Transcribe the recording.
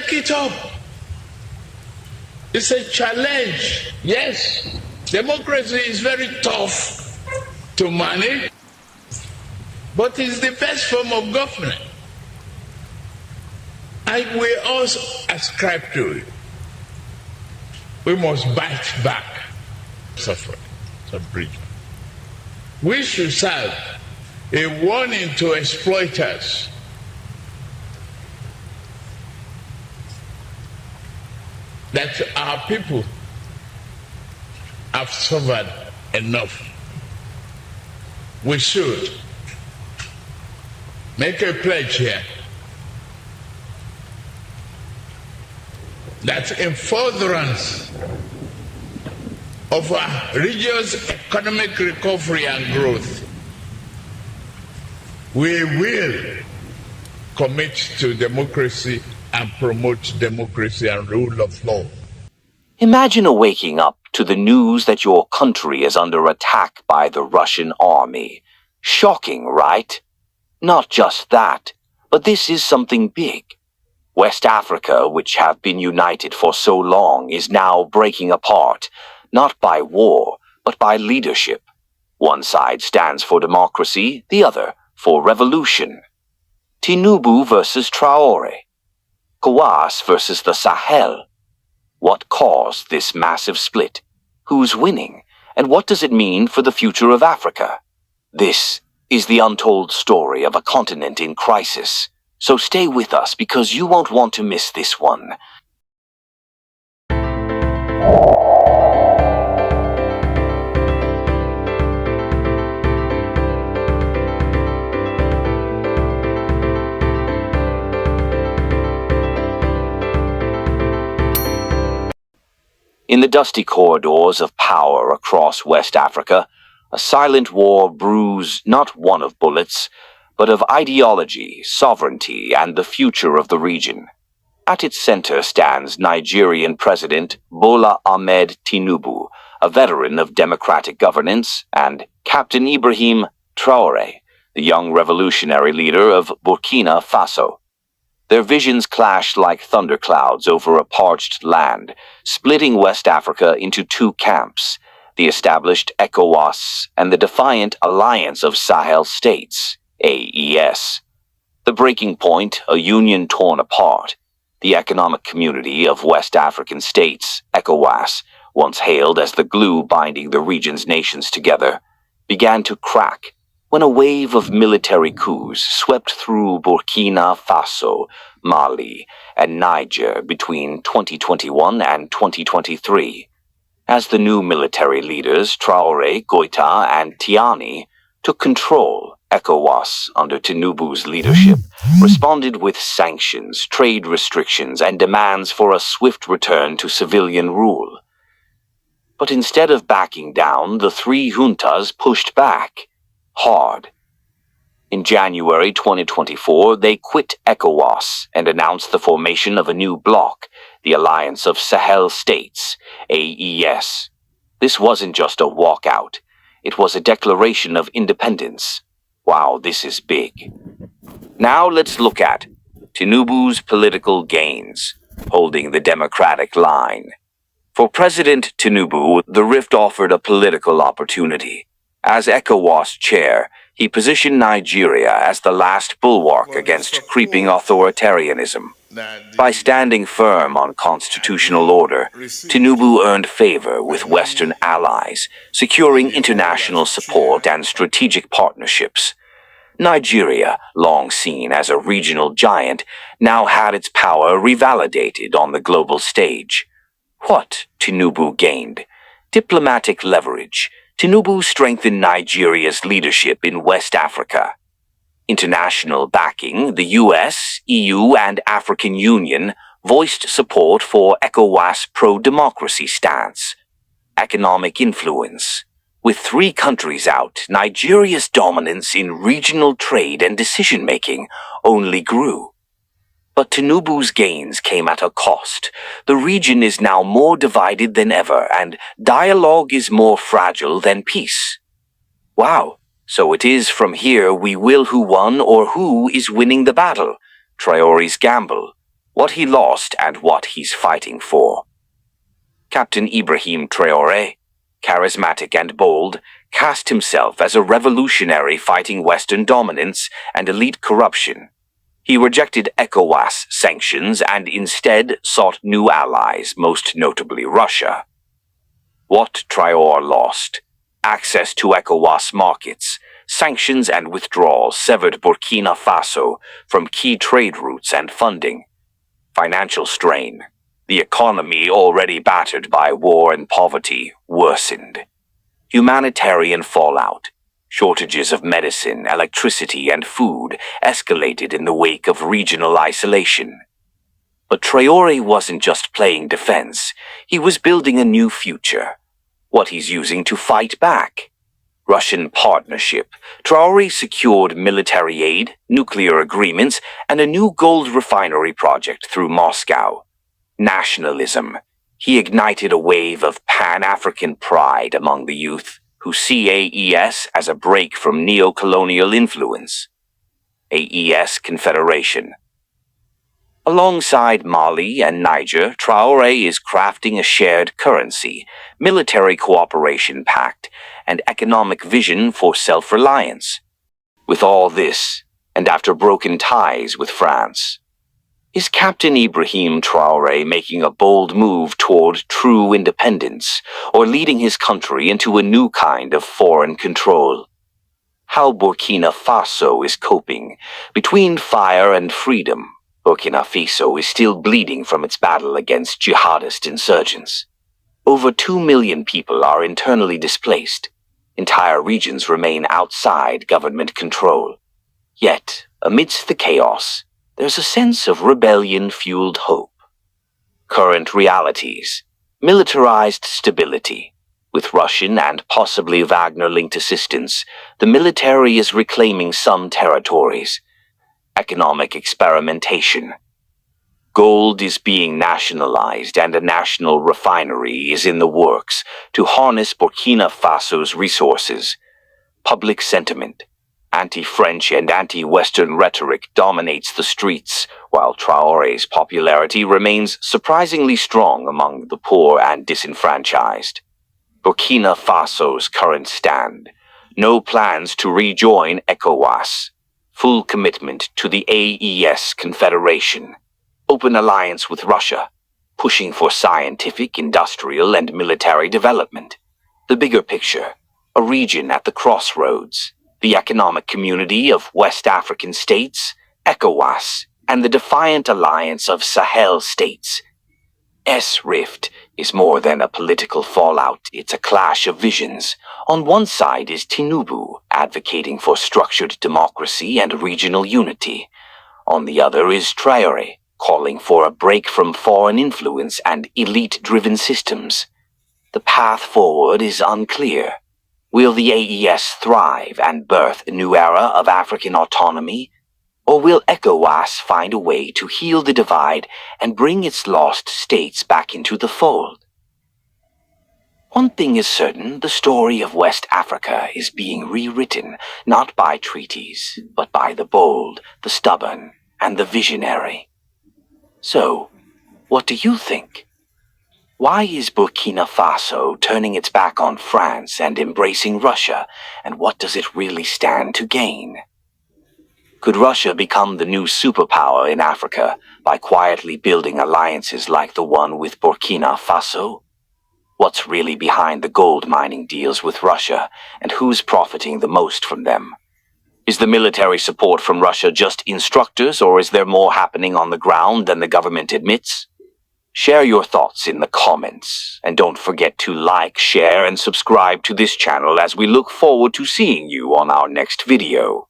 take it up. It's a challenge. Yes, democracy is very tough to manage, but it's the best form of government. And we also ascribe to it. We must bite back suffering. We should serve a warning to exploiters. That our people have suffered enough. We should make a pledge here that in furtherance of our region's economic recovery and growth, we will commit to democracy and promote democracy and rule of law. Imagine waking up to the news that your country is under attack by the Russian army. Shocking, right? Not just that, but this is something big. West Africa, which have been united for so long, is now breaking apart, not by war, but by leadership. One side stands for democracy, the other for revolution. Tinubu versus Traore. ECOWAS versus the Sahel. What caused this massive split? Who's winning? And what does it mean for the future of Africa? This is the untold story of a continent in crisis. So stay with us because you won't want to miss this one. In the dusty corridors of power across West Africa, a silent war brews not one of bullets, but of ideology, sovereignty, and the future of the region. At its center stands Nigerian President Bola Ahmed Tinubu, a veteran of democratic governance, and Captain Ibrahim Traore, the young revolutionary leader of Burkina Faso. Their visions clash like thunderclouds over a parched land, splitting West Africa into two camps, the established ECOWAS and the defiant Alliance of Sahel States, AES. The breaking point, a union torn apart. The Economic Community of West African States, ECOWAS, once hailed as the glue binding the region's nations together, began to crack when a wave of military coups swept through Burkina Faso, Mali, and Niger between 2021 and 2023. As the new military leaders, Traoré, Goïta, and Tiani, took control, ECOWAS, under Tinubu's leadership, responded with sanctions, trade restrictions, and demands for a swift return to civilian rule. But instead of backing down, the three juntas pushed back. Hard. In January 2024, they quit ECOWAS and announced the formation of a new bloc, the Alliance of Sahel States, AES. This wasn't just a walkout. It was a declaration of independence. Wow, this is big. Now let's look at Tinubu's political gains, holding the democratic line. For President Tinubu, the rift offered a political opportunity. As ECOWAS chair, he positioned Nigeria as the last bulwark against creeping authoritarianism. By standing firm on constitutional order, Tinubu earned favor with Western allies, securing international support and strategic partnerships. Nigeria, long seen as a regional giant, now had its power revalidated on the global stage. What Tinubu gained? Diplomatic leverage. Tinubu strengthened Nigeria's leadership in West Africa. International backing, the US, EU, and African Union voiced support for ECOWAS' pro-democracy stance. Economic influence. With 3 countries out, Nigeria's dominance in regional trade and decision-making only grew. But Tinubu's gains came at a cost. The region is now more divided than ever, and dialogue is more fragile than peace. Wow, so it is from here we will who won or who is winning the battle. Traore's gamble. what he lost and what he's fighting for. Captain Ibrahim Traoré, charismatic and bold, cast himself as a revolutionary fighting Western dominance and elite corruption. He rejected ECOWAS sanctions and instead sought new allies, most notably Russia. What Traoré lost: access to ECOWAS markets, sanctions and withdrawals severed Burkina Faso from key trade routes and funding. Financial strain. The economy, already battered by war and poverty, worsened. Humanitarian fallout. Shortages of medicine, electricity, and food escalated in the wake of regional isolation. But Traoré wasn't just playing defense. He was building a new future. What he's using to fight back. Russian partnership. Traoré secured military aid, nuclear agreements, and a new gold refinery project through Moscow. Nationalism. He ignited a wave of Pan-African pride among the youth, who see AES as a break from neo-colonial influence. AES Confederation. Alongside Mali and Niger, Traoré is crafting a shared currency, military cooperation pact, and economic vision for self-reliance. With all this, and after broken ties with France, is Captain Ibrahim Traoré making a bold move toward true independence, or leading his country into a new kind of foreign control? How Burkina Faso is coping. Between fire and freedom, Burkina Faso is still bleeding from its battle against jihadist insurgents. Over 2 million people are internally displaced. Entire regions remain outside government control. Yet, amidst the chaos, there's a sense of rebellion-fueled hope. Current realities. Militarized stability. With Russian and possibly Wagner-linked assistance, the military is reclaiming some territories. Economic experimentation. Gold is being nationalized and a national refinery is in the works to harness Burkina Faso's resources. Public sentiment. Anti-French and anti-Western rhetoric dominates the streets, while Traoré's popularity remains surprisingly strong among the poor and disenfranchised. Burkina Faso's current stand. No plans to rejoin ECOWAS. Full commitment to the AES Confederation. Open alliance with Russia. Pushing for scientific, industrial, and military development. The bigger picture. A region at the crossroads. The Economic Community of West African States, ECOWAS, and the defiant alliance of Sahel states. S-Rift is more than a political fallout, it's a clash of visions. On one side is Tinubu, advocating for structured democracy and regional unity. On the other is Traoré, calling for a break from foreign influence and elite-driven systems. The path forward is unclear. Will the AES thrive and birth a new era of African autonomy? Or will ECOWAS find a way to heal the divide and bring its lost states back into the fold? One thing is certain, the story of West Africa is being rewritten, not by treaties, but by the bold, the stubborn, and the visionary. So, what do you think? Why is Burkina Faso turning its back on France and embracing Russia, and what does it really stand to gain? Could Russia become the new superpower in Africa by quietly building alliances like the one with Burkina Faso? What's really behind the gold mining deals with Russia, and who's profiting the most from them? Is the military support from Russia just instructors, or is there more happening on the ground than the government admits? Share your thoughts in the comments, and don't forget to like, share, and subscribe to this channel as we look forward to seeing you on our next video.